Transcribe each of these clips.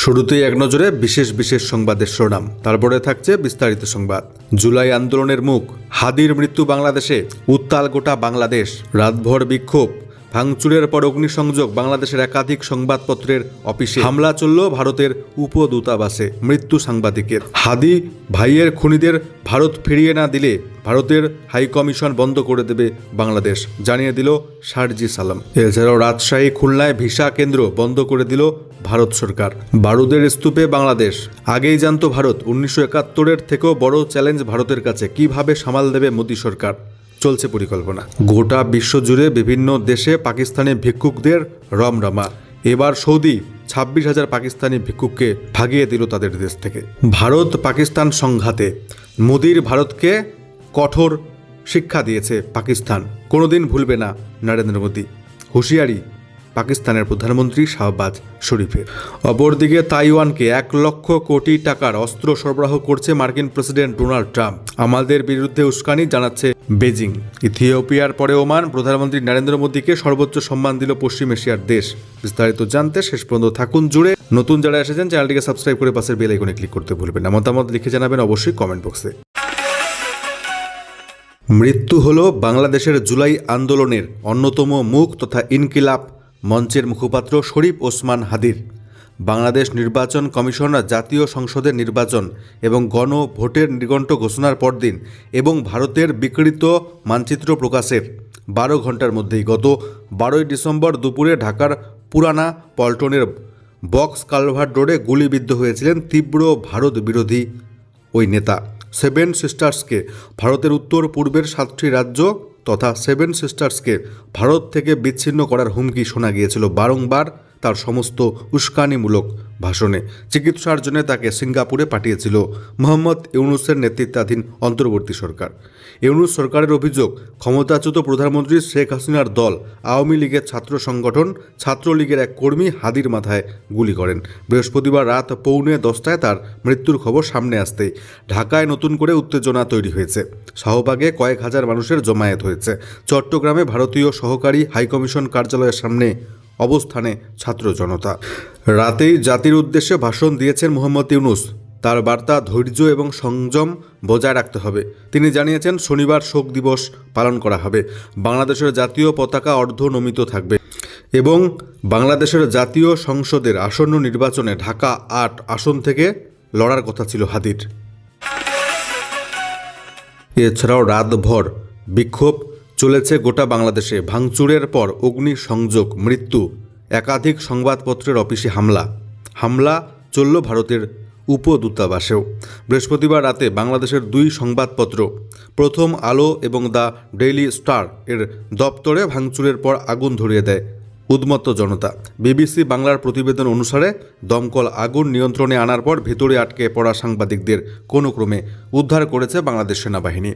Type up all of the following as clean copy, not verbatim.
শুরুতেই এক নজরে বিশেষ বিশেষ সংবাদের শিরোনাম, তারপরে থাকছে বিস্তারিত সংবাদ। জুলাই আন্দোলনের মুখ, হাদির মৃত্যু বাংলাদেশে, উত্তাল গোটা বাংলাদেশ, রাতভর বিক্ষোভ, ভাঙচুরের পর অগ্নিসংযোগ, বাংলাদেশের একাধিক সংবাদপত্রের অফিসে হামলা চলল ভারতের উপদূতাবাসে, মৃত্যু সাংবাদিকের। হাদি ভাইয়ের খুনিদের ভারত ফিরিয়ে না দিলে ভারতের হাইকমিশন বন্ধ করে দেবে বাংলাদেশ, জানিয়ে দিল শারজিস আলম। এছাড়াও রাজশাহী খুলনায় ভিসা কেন্দ্র বন্ধ করে দিল ভারত সরকার। বারুদের স্তূপে বাংলাদেশ, আগেই জানতো ভারত 1971-এর থেকেও বড় চ্যালেঞ্জ ভারতের কাছে, কিভাবে সামাল দেবে মোদী সরকার, চলছে পরিকল্পনা। গোটা বিশ্বজুড়ে বিভিন্ন দেশে পাকিস্তানি ভিক্ষুকদের রমরমা। এবার সৌদি 26,000 পাকিস্তানি ভিক্ষুককে ভাগিয়ে দিল তাদের দেশ থেকে। ভারত পাকিস্তান সংঘাতে মোদির ভারতকে কঠোর শিক্ষা দিয়েছে পাকিস্তান, কোনোদিন ভুলবে না নরেন্দ্র মোদী, হুঁশিয়ারি পাকিস্তানের প্রধানমন্ত্রী শাহবাজ শরীফের। অপরদিকে তাইওয়ানকে 1 লক্ষ কোটি টাকার অস্ত্র সরবরাহ করছে মার্কিন প্রেসিডেন্ট ডোনাল্ড ট্রাম্প, আমাদের বিরুদ্ধে উস্কানি জানাচ্ছে বেজিং। ইথিওপিয়ার পরে ওমান, প্রধানমন্ত্রী নরেন্দ্র মোদীকে সর্বোচ্চ সম্মান দিল পশ্চিম এশিয়ার দেশ। বিস্তারিত জানতে শেষ পর্যন্ত থাকুন জুড়ে। নতুন যারা এসেছেন চ্যানেলটিকে সাবস্ক্রাইব করে পাশের বেল আইকনে ক্লিক করতে ভুলবেন না। মতামত লিখে জানাবেন অবশ্যই কমেন্ট বক্সে। মৃত্যু হলো বাংলাদেশের জুলাই আন্দোলনের অন্যতম মুখ তথা ইনকিলাব মঞ্চের মুখপাত্র শরীফ ওসমান হাদির। বাংলাদেশ নির্বাচন কমিশন জাতীয় সংসদের নির্বাচন এবং গণভোটের নির্ঘণ্ট ঘোষণার পরদিন এবং ভারতের বিকৃত মানচিত্র প্রকাশের 12 ঘন্টার মধ্যেই গত 12ই ডিসেম্বর দুপুরে ঢাকার পুরানা পল্টনের বক্স কালভার্ট রোডে গুলিবিদ্ধ হয়েছিলেন তীব্র ভারত বিরোধী ওই নেতা। 7 সিস্টার্সকে, ভারতের উত্তর পূর্বের 7টি রাজ্য তথা 7 সিস্টার্সকে ভারত থেকে বিচ্ছিন্ন করার হুমকি শোনা গিয়েছিল বারংবার তার সমস্ত উস্কানিমূলক ভাষণে। চিকিৎসার জন্য তাকে সিঙ্গাপুরে পাঠিয়েছিল মোহাম্মদ ইউনূসের নেতৃত্বাধীন অন্তর্বর্তী সরকার। ইউনূস সরকারের অভিযোগ, ক্ষমতাচ্যুত প্রধানমন্ত্রী শেখ হাসিনার দল আওয়ামী লীগের ছাত্র সংগঠন ছাত্রলীগের এক কর্মী হাদির মাথায় গুলি করেন। বৃহস্পতিবার রাত 9:45 তার মৃত্যুর খবর সামনে আসতেই ঢাকায় নতুন করে উত্তেজনা তৈরি হয়েছে। শাহবাগে কয়েক হাজার মানুষের জমায়েত হয়েছে। চট্টগ্রামে ভারতীয় সহকারী হাইকমিশন কার্যালয়ের সামনে অবস্থানে ছাত্র জনতা। রাতেই জাতির উদ্দেশ্যে ভাষণ দিয়েছেন মোহাম্মদ ইউনূস। তার বার্তা, ধৈর্য এবং সংযম বজায় রাখতে হবে। তিনি জানিয়েছেন শনিবার শোক দিবস পালন করা হবে, বাংলাদেশের জাতীয় পতাকা অর্ধনমিত থাকবে এবং বাংলাদেশের জাতীয় সংসদের আসন্ন নির্বাচনে ঢাকা 8 আসন থেকে লড়ার কথা ছিল হাদির। এছাড়াও রাতভর বিক্ষোভ চলেছে গোটা বাংলাদেশে। ভাঙচুরের পর অগ্নিসংযোগ, মৃত্যু, একাধিক সংবাদপত্রের অফিসে হামলা চলল ভারতের উপদূতাবাসেও। বৃহস্পতিবার রাতে বাংলাদেশের 2 সংবাদপত্র প্রথম আলো এবং দ্য ডেইলি স্টার এর দপ্তরে ভাঙচুরের পর আগুন ধরিয়ে দেয় উদ্মত্ত জনতা। বিবিসি বাংলার প্রতিবেদন অনুসারে দমকল আগুন নিয়ন্ত্রণে আনার পর ভেতরে আটকে পড়া সাংবাদিকদের কোনো ক্রমে উদ্ধার করেছে বাংলাদেশ সেনাবাহিনী।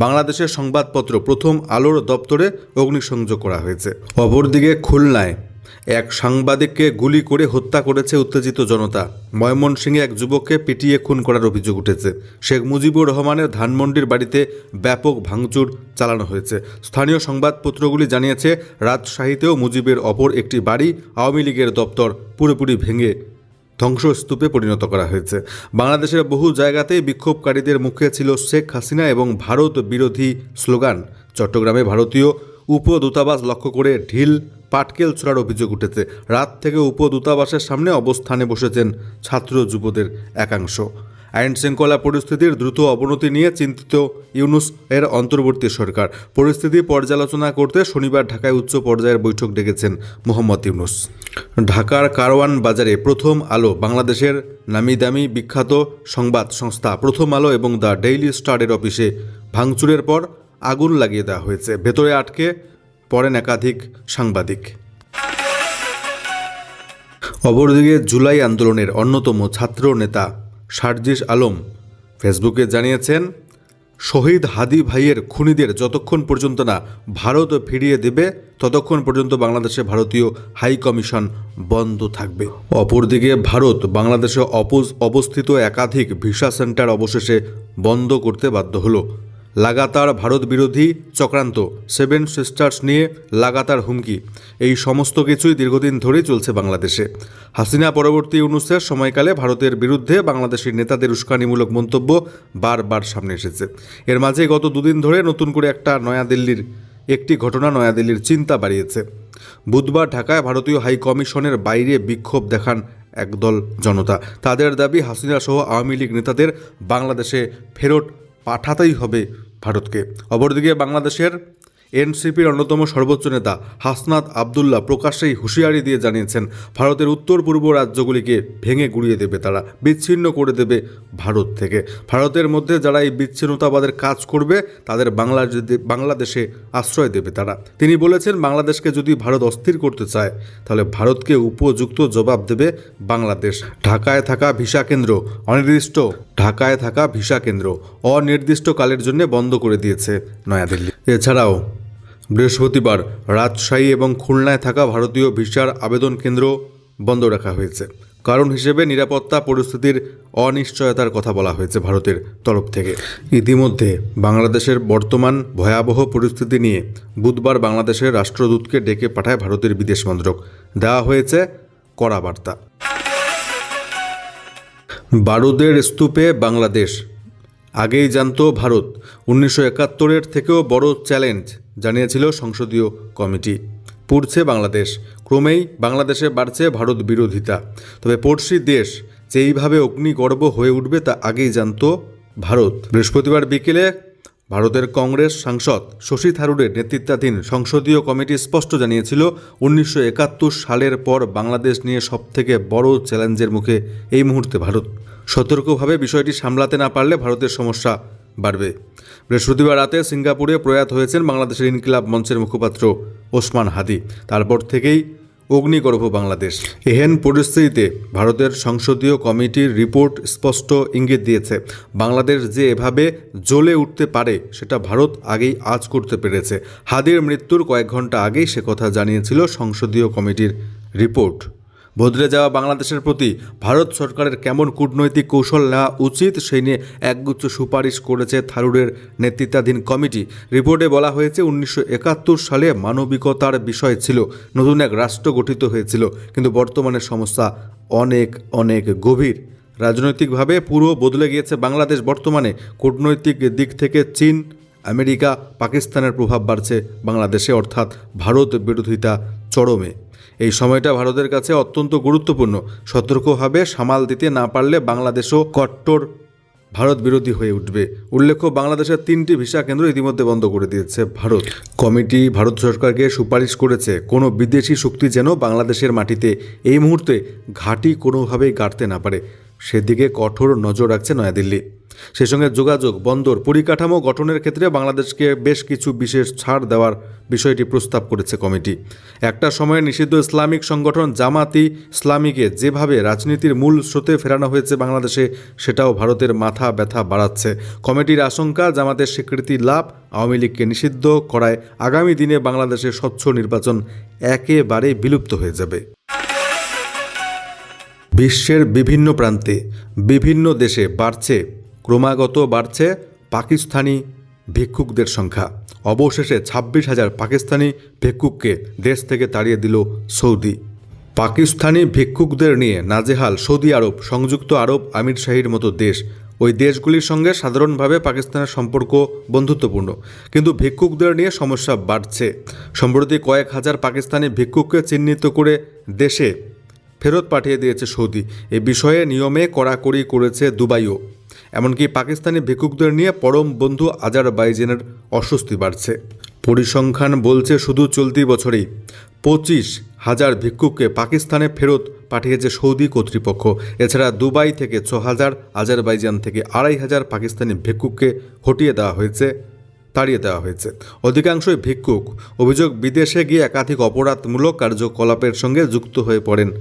বাংলাদেশের সংবাদপত্র প্রথম আলোর দপ্তরে অগ্নিসংযোগ করা হয়েছে। অপরদিকে খুলনায় এক সাংবাদিককে গুলি করে হত্যা করেছে উত্তেজিত জনতা। ময়মনসিংহে এক যুবককে পিটিয়ে খুন করার অভিযোগ উঠেছে। শেখ মুজিবুর রহমানের ধানমন্ডির বাড়িতে ব্যাপক ভাঙচুর চালানো হয়েছে। স্থানীয় সংবাদপত্রগুলি জানিয়েছে রাজশাহীতেও মুজিবের অপর একটি বাড়ি, আওয়ামী লীগের দপ্তর পুরোপুরি ভেঙে ধ্বংসস্তূপে পরিণত করা হয়েছে। বাংলাদেশের বহু জায়গাতেই বিক্ষোভকারীদের মুখে ছিল শেখ হাসিনা এবং ভারত বিরোধী স্লোগান। চট্টগ্রামে ভারতীয় উপদূতাবাস লক্ষ্য করে ঢিল পাটকেল ছোড়ার অভিযোগ উঠেছে। রাত থেকে উপদূতাবাসের সামনে অবস্থানে বসেছেন ছাত্র যুবদের একাংশ। আইন শৃঙ্খলা পরিস্থিতির দ্রুত অবনতি নিয়ে চিন্তিত ইউনূস এর অন্তর্বর্তী সরকার। পরিস্থিতি পর্যালোচনা করতে শনিবার ঢাকায় উচ্চ পর্যায়ের বৈঠক ডেকেছেন মোহাম্মদ ইউনূস। ঢাকার কারওয়ান বাজারে প্রথম আলো, বাংলাদেশের নামিদামি বিখ্যাত সংবাদ সংস্থা প্রথম আলো এবং দ্য ডেইলি স্টারের অফিসে ভাঙচুরের পর আগুন লাগিয়ে দেওয়া হয়েছে। ভেতরে আটকে পড়েন একাধিক সাংবাদিক। অপরদিকে জুলাই আন্দোলনের অন্যতম ছাত্র নেতা শারজিস আলম ফেসবুকে জানিয়েছেন, শহীদ হাদি ভাইয়ের খুনিদের যতক্ষণ পর্যন্ত না ভারত ফিরিয়ে দেবে ততক্ষণ পর্যন্ত বাংলাদেশে ভারতীয় হাইকমিশন বন্ধ থাকবে। অপরদিকে ভারত বাংলাদেশে অবস্থিত একাধিক ভিসা সেন্টার অবশেষে বন্ধ করতে বাধ্য হলো। লাগাতার ভারত বিরোধী চক্রান্ত, সেভেন সিস্টার্স নিয়ে লাগাতার হুমকি, এই সমস্ত কিছুই দীর্ঘদিন ধরেই চলছে বাংলাদেশে। হাসিনা পরবর্তী ইউনূসের সময়কালে ভারতের বিরুদ্ধে বাংলাদেশি নেতাদের উস্কানিমূলক মন্তব্য বারবার সামনে এসেছে। এর মাঝে গত দুদিন ধরে নতুন করে একটি ঘটনা নয়াদিল্লির চিন্তা বাড়িয়েছে। বুধবার ঢাকায় ভারতীয় হাই কমিশনের বাইরে বিক্ষোভ দেখান একদল জনতা। তাদের দাবি, হাসিনা সহ আওয়ামী লীগ নেতাদের বাংলাদেশে ফেরত পাঠাতেই হবে ভারতকে। অপরদিকে বাংলাদেশের এনসিপির অন্যতম সর্বোচ্চ নেতা হাসনাত আবদুল্লাহ প্রকাশ্যেই হুঁশিয়ারি দিয়ে জানিয়েছেন, ভারতের উত্তর পূর্ব রাজ্যগুলিকে ভেঙে গুড়িয়ে দেবে তারা, বিচ্ছিন্ন করে দেবে ভারত থেকে। ভারতের মধ্যে যারা এই বিচ্ছিন্নতাবাদের কাজ করবে তাদের বাংলাদেশে আশ্রয় দেবে তারা। তিনি বলেছেন, বাংলাদেশকে যদি ভারত অস্থির করতে চায় তাহলে ভারতকে উপযুক্ত জবাব দেবে বাংলাদেশ। ঢাকায় থাকা ভিসা কেন্দ্র অনির্দিষ্টকালের জন্য বন্ধ করে দিয়েছে নয়াদিল্লি। এছাড়াও বৃহস্পতিবার রাজশাহী এবং খুলনায় থাকা ভারতীয় ভিসার আবেদন কেন্দ্র বন্ধ রাখা হয়েছে। কারণ হিসেবে নিরাপত্তা পরিস্থিতির অনিশ্চয়তার কথা বলা হয়েছে ভারতের তরফ থেকে। ইতিমধ্যে বাংলাদেশের বর্তমান ভয়াবহ পরিস্থিতি নিয়ে বুধবার বাংলাদেশের রাষ্ট্রদূতকে ডেকে পাঠায় ভারতের বিদেশ মন্ত্রক। দেওয়া হয়েছে কড়া বার্তা। বারুদের স্তূপে বাংলাদেশ, আগেই জানত ভারত। 1971-এর থেকেও বড় চ্যালেঞ্জ জানিয়েছিল সংসদীয় কমিটি। পুড়ছে বাংলাদেশ, ক্রমেই বাংলাদেশে বাড়ছে ভারত বিরোধিতা। তবে পড়শি দেশ যে এইভাবে অগ্নিগর্ভ হয়ে উঠবে তা আগেই জানত ভারত। বৃহস্পতিবার বিকেলে ভারতের কংগ্রেস সাংসদ শশী থারুরের নেতৃত্বাধীন সংসদীয় কমিটি স্পষ্ট জানিয়েছিল, 1971 সালের পর বাংলাদেশ নিয়ে সবথেকে বড় চ্যালেঞ্জের মুখে এই মুহূর্তে ভারত। সতর্কভাবে বিষয়টি সামলাতে না পারলে ভারতের সমস্যা বাড়বে। বৃহস্পতিবার রাতে সিঙ্গাপুরে প্রয়াত হয়েছেন বাংলাদেশের ইনকিলাব মঞ্চের মুখপাত্র ওসমান হাদি। তারপর থেকেই অগ্নিগর্ভ বাংলাদেশ। এহেন পরিস্থিতিতে ভারতের সংসদীয় কমিটির রিপোর্ট স্পষ্ট ইঙ্গিত দিয়েছে, বাংলাদেশ যে এভাবে জ্বলে উঠতে পারে সেটা ভারত আগেই আঁচ করতে পেরেছে। হাদির মৃত্যুর কয়েক ঘন্টা আগেই সে কথা জানিয়েছিল সংসদীয় কমিটির রিপোর্ট। বদলে যাওয়া বাংলাদেশের প্রতি ভারত সরকারের কেমন কূটনৈতিক কৌশল নেওয়া উচিত সেই নিয়ে একগুচ্ছ সুপারিশ করেছে থারুরের নেতৃত্বাধীন কমিটি। রিপোর্টে বলা হয়েছে, 1971 সালে মানবিকতার বিষয় ছিল, নতুন এক রাষ্ট্র গঠিত হয়েছিল, কিন্তু বর্তমানে সমস্যা অনেক অনেক গভীর। রাজনৈতিকভাবে পুরো বদলে গিয়েছে বাংলাদেশ। বর্তমানে কূটনৈতিক দিক থেকে চীন, আমেরিকা, পাকিস্তানের প্রভাব বাড়ছে বাংলাদেশে, অর্থাৎ ভারত বিরোধিতা চরমে। এই সময়টা ভারতের কাছে অত্যন্ত গুরুত্বপূর্ণ। সতর্কভাবে সামাল দিতে না পারলে বাংলাদেশও কট্টর ভারত বিরোধী হয়ে উঠবে। উল্লেখ্য, বাংলাদেশের 3টি ভিসা কেন্দ্র ইতিমধ্যে বন্ধ করে দিয়েছে ভারত। কমিটি ভারত সরকারকে সুপারিশ করেছে, কোনো বিদেশি শক্তি যেন বাংলাদেশের মাটিতে এই মুহূর্তে ঘাঁটি কোনোভাবেই গাড়তে না পারে, সেদিকে কঠোর নজর রাখছে নয়াদিল্লি। সেই সঙ্গে যোগাযোগ, বন্দর, পরিকাঠামো গঠনের ক্ষেত্রে বাংলাদেশকে বেশ কিছু বিশেষ ছাড় দেওয়ার বিষয়টি প্রস্তাব করেছে কমিটি। একটা সময়ে নিষিদ্ধ ইসলামিক সংগঠন জামাতি ইসলামীকে যেভাবে রাজনীতির মূল স্রোতে ফেরানো হয়েছে বাংলাদেশে, সেটাও ভারতের মাথা ব্যথা বাড়াচ্ছে। কমিটির আশঙ্কা, জামাতের স্বীকৃতি লাভ আওয়ামী লীগকে নিষিদ্ধ করায় আগামী দিনে বাংলাদেশে স্বচ্ছ নির্বাচন একেবারে বিলুপ্ত হয়ে যাবে। বিশ্বের বিভিন্ন প্রান্তে, বিভিন্ন দেশে ক্রমাগত বাড়ছে পাকিস্তানি ভিক্ষুকদের সংখ্যা। অবশেষে 26,000 পাকিস্তানি ভিক্ষুককে দেশ থেকে তাড়িয়ে দিল সৌদি। পাকিস্তানি ভিক্ষুকদের নিয়ে নাজেহাল সৌদি আরব, সংযুক্ত আরব আমিরশাহীর মতো দেশ। ওই দেশগুলির সঙ্গে সাধারণভাবে পাকিস্তানের সম্পর্ক বন্ধুত্বপূর্ণ, কিন্তু ভিক্ষুকদের নিয়ে সমস্যা বাড়ছে। সম্প্রতি কয়েক হাজার পাকিস্তানি ভিক্ষুককে চিহ্নিত করে দেশে ফেরত পাঠিয়ে দিয়েছে সৌদি। এ বিষয়ে নিয়মে কড়াকড়ি করেছে দুবাইও। এমনকি পাকিস্তানি ভিক্ষুকদের নিয়ে পরম বন্ধু আজারবাইজানের অস্বস্তি বাড়ছে। পরিসংখ্যান বলছে, শুধু চলতি বছরেই 25,000 ভিক্ষুককে পাকিস্তানে ফেরত পাঠিয়েছে সৌদি কর্তৃপক্ষ। এছাড়া দুবাই থেকে 6,000, আজারবাইজান থেকে 2,500 পাকিস্তানি ভিক্ষুককে তাড়িয়ে দেওয়া হয়েছে। অধিকাংশই ভিক্ষুক। অভিযোগ, বিদেশে গিয়ে একাধিক অপরাধমূলক কার্যকলাপের সঙ্গে যুক্ত হয়ে পড়েন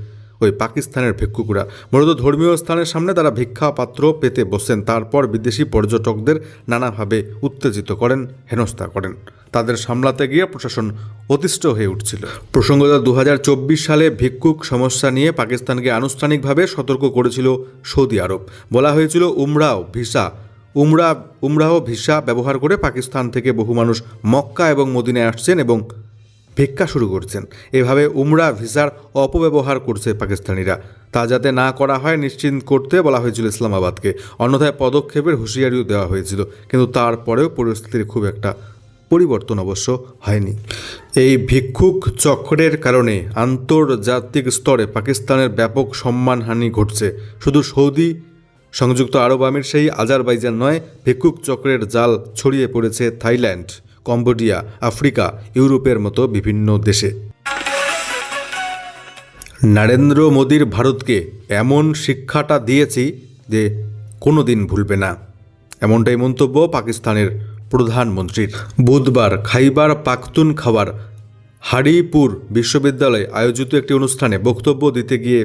ওই পাকিস্তানের ভিক্ষুকরা। মূলত ধর্মীয় স্থানের সামনে তারা ভিক্ষা পাত্র পেতে বসেন, তারপর বিদেশি পর্যটকদের নানাভাবে উত্তেজিত করেন, হেনস্থা করেন। তাদের সামলাতে গিয়ে প্রশাসন অতিষ্ঠ হয়ে উঠছিল। প্রসঙ্গত, 2024 সালে ভিক্ষুক সমস্যা নিয়ে পাকিস্তানকে আনুষ্ঠানিকভাবে সতর্ক করেছিল সৌদি আরব। বলা হয়েছিল, উমরাহ ভিসা উমরাহ ভিসা ব্যবহার করে পাকিস্তান থেকে বহু মানুষ মক্কা এবং মদিনায় আসছেন এবং ভিক্ষা শুরু করছেন। এভাবে উমরা ভিসার অপব্যবহার করছে পাকিস্তানিরা। তা যাতে না করা হয় নিশ্চিত করতে বলা হয়েছিল ইসলামাবাদকে। অন্যথায় পদক্ষেপের হুঁশিয়ারিও দেওয়া হয়েছিল, কিন্তু তারপরেও পরিস্থিতির খুব একটা পরিবর্তন অবশ্য হয়নি। এই ভিক্ষুক চক্রের কারণে আন্তর্জাতিক স্তরে পাকিস্তানের ব্যাপক সম্মানহানি ঘটছে। শুধু সৌদি, সংযুক্ত আরব আমির সেই আজারবাইজান নয়, ভিক্ষুক চক্রের জাল ছড়িয়ে পড়েছে থাইল্যান্ড, কম্বোডিয়া, আফ্রিকা, ইউরোপের মতো বিভিন্ন দেশে। নরেন্দ্র মোদীর ভারতকে এমন শিক্ষাটা দিয়েছি যে কোনো দিন ভুলবে না, এমনটাই মন্তব্য পাকিস্তানের প্রধানমন্ত্রীর। বুধবার খাইবার পাখতুনখাওয়ার হারিপুর বিশ্ববিদ্যালয়ে আয়োজিত একটি অনুষ্ঠানে বক্তব্য দিতে গিয়ে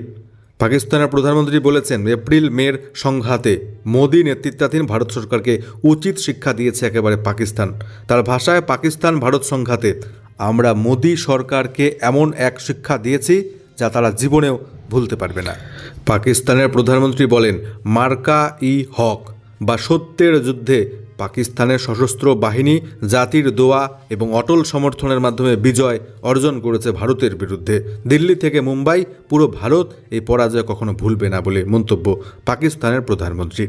পাকিস্তানের প্রধানমন্ত্রী বলেছেন, এপ্রিল মের সংঘাতে মোদী নেতৃত্বাধীন ভারত সরকারকে উচিত শিক্ষা দিয়েছে একেবারে পাকিস্তান। তার ভাষায়, পাকিস্তান ভারত সংঘাতে আমরা মোদী সরকারকে এমন এক শিক্ষা দিয়েছি যা তারা জীবনেও ভুলতে পারবে না। পাকিস্তানের প্রধানমন্ত্রী বলেন, মার্কা ই হক বা সত্যের যুদ্ধে পাকিস্তানের সশস্ত্র বাহিনী জাতির দোয়া এবং অটল সমর্থনের মাধ্যমে বিজয় অর্জন করেছে ভারতের বিরুদ্ধে। দিল্লি থেকে মুম্বাই, পুরো ভারত এই পরাজয় কখনো ভুলবে না বলে মন্তব্য পাকিস্তানের প্রধানমন্ত্রী।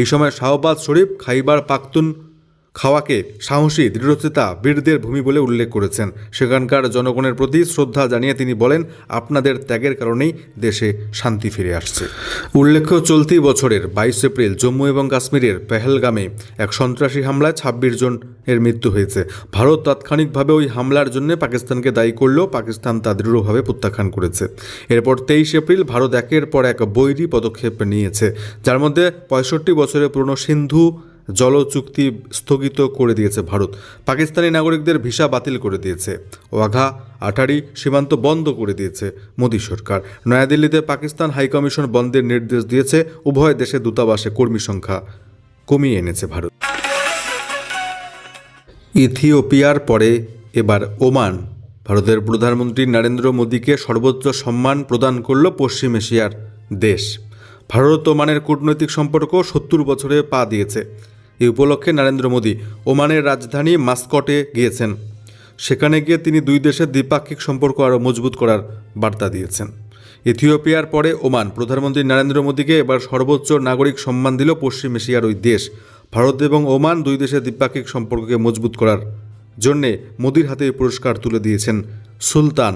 এই সময় শাহবাজ শরীফ খাইবার পাখতুনখাওয়াকে সাহসী, দৃঢ়চিত্তা, বীরদের ভূমি বলে উল্লেখ করেছেন। সেখানকার জনগণের প্রতি শ্রদ্ধা জানিয়ে তিনি বলেন, আপনাদের ত্যাগের কারণেই দেশে শান্তি ফিরে আসছে। উল্লেখ্য, চলতি বছরের 22 এপ্রিল জম্মু এবং কাশ্মীরের পেহেলগামে এক সন্ত্রাসী হামলায় 26 জনের মৃত্যু হয়েছে। ভারত তাৎক্ষণিকভাবে ওই হামলার জন্য পাকিস্তানকে দায়ী করলেও পাকিস্তান তা দৃঢ়ভাবে প্রত্যাখ্যান করেছে। এরপর 23 এপ্রিল ভারত একের পর এক বৈরী পদক্ষেপ নিয়েছে, যার মধ্যে 65 বছরের পুরনো সিন্ধু জল চুক্তি স্থগিত করে দিয়েছে ভারত, পাকিস্তানি নাগরিকদের ভিসা বাতিল করে দিয়েছে, ওয়াঘা আটারি সীমান্ত বন্ধ করে দিয়েছে মোদী সরকার। নয়াদিল্লিতে পাকিস্তান হাইকমিশন বন্ধের নির্দেশ দিয়েছে। উভয় দেশে দূতাবাসে কর্মী সংখ্যা কমিয়ে এনেছে ভারত। ইথিওপিয়ার পরে এবার ওমান। ভারতের প্রধানমন্ত্রী নরেন্দ্র মোদীকে সর্বোচ্চ সম্মান প্রদান করল পশ্চিম এশিয়ার দেশ। ভারত ওমানের কূটনৈতিক সম্পর্ক 70 বছরে পা দিয়েছে। এই উপলক্ষে নরেন্দ্র মোদী ওমানের রাজধানী মাস্কটে গিয়েছেন। সেখানে গিয়ে তিনি দুই দেশের দ্বিপাক্ষিক সম্পর্ক আরও মজবুত করার বার্তা দিয়েছেন। ইথিওপিয়ার পরে ওমান। প্রধানমন্ত্রী নরেন্দ্র মোদীকে এবার সর্বোচ্চ নাগরিক সম্মান দিল পশ্চিম এশিয়ার ওই দেশ। ভারত এবং ওমান দুই দেশের দ্বিপাক্ষিক সম্পর্ককে মজবুত করার জন্যে মোদীর হাতে এই পুরস্কার তুলে দিয়েছেন সুলতান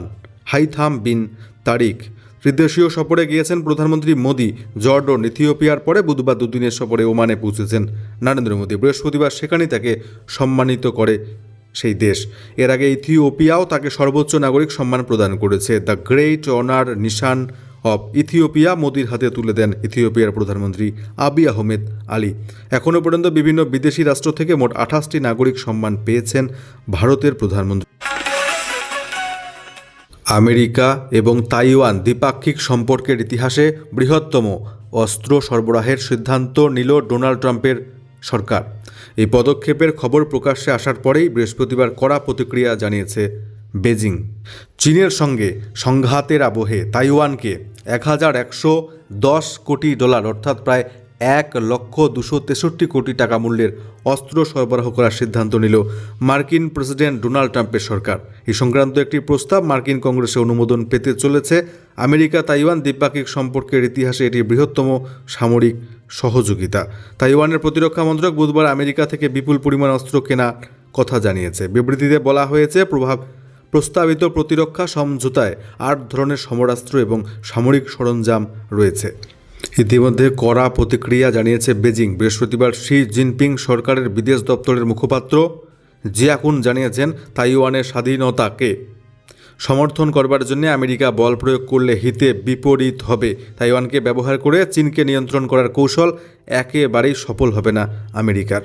হাইথাম বিন তারিক। ত্রিদেশীয় সফরে গিয়েছেন প্রধানমন্ত্রী মোদী। জর্ডন, ইথিওপিয়ার পরে বুধবার দুদিনের সফরে ওমানে পৌঁছেছেন নরেন্দ্র মোদী। বৃহস্পতিবার সেখানেই তাকে সম্মানিত করে সেই দেশ। এর আগে ইথিওপিয়াও তাকে সর্বোচ্চ নাগরিক সম্মান প্রদান করেছে। The Great Honour Nishan of Ethiopia মোদীর হাতে তুলে দেন ইথিওপিয়ার প্রধানমন্ত্রী আবি আহমেদ আলী। এখনও পর্যন্ত বিভিন্ন বিদেশি রাষ্ট্র থেকে মোট 28টি নাগরিক সম্মান পেয়েছেন ভারতের প্রধানমন্ত্রী। আমেরিকা এবং তাইওয়ান দ্বিপাক্ষিক সম্পর্কের ইতিহাসে বৃহত্তম অস্ত্র সরবরাহের সিদ্ধান্ত নিল ডোনাল্ড ট্রাম্পের সরকার। এই পদক্ষেপের খবর প্রকাশ্যে আসার পরেই বৃহস্পতিবার কড়া প্রতিক্রিয়া জানিয়েছে বেজিং। চীনের সঙ্গে সংঘাতের আবহে তাইওয়ানকে $1,110 কোটি অর্থাৎ প্রায় 1,263 কোটি টাকা মূল্যের অস্ত্র সরবরাহ করার সিদ্ধান্ত নিল মার্কিন প্রেসিডেন্ট ডোনাল্ড ট্রাম্পের সরকার। এই সংক্রান্ত একটি প্রস্তাব মার্কিন কংগ্রেসে অনুমোদন পেতে চলেছে। আমেরিকা তাইওয়ান দ্বিপাক্ষিক সম্পর্কের ইতিহাসে এটি বৃহত্তম সামরিক সহযোগিতা। তাইওয়ানের প্রতিরক্ষা মন্ত্রক বুধবার আমেরিকা থেকে বিপুল পরিমাণ অস্ত্র কেনার কথা জানিয়েছে। বিবৃতিতে বলা হয়েছে, প্রস্তাবিত প্রতিরক্ষা সমঝোতায় 8 ধরনের সমরাস্ত্র এবং সামরিক সরঞ্জাম রয়েছে। ইতিমধ্যে কড়া প্রতিক্রিয়া জানিয়েছে বেজিং। বৃহস্পতিবার শি জিনপিং সরকারের বিদেশ দপ্তরের মুখপাত্র জিয়াকুন জানিয়েছেন, তাইওয়ানের স্বাধীনতাকে সমর্থন করবার জন্য আমেরিকা বল প্রয়োগ করলে হিতে বিপরীত হবে। তাইওয়ানকে ব্যবহার করে চীনকে নিয়ন্ত্রণ করার কৌশল একেবারেই সফল হবে না আমেরিকার।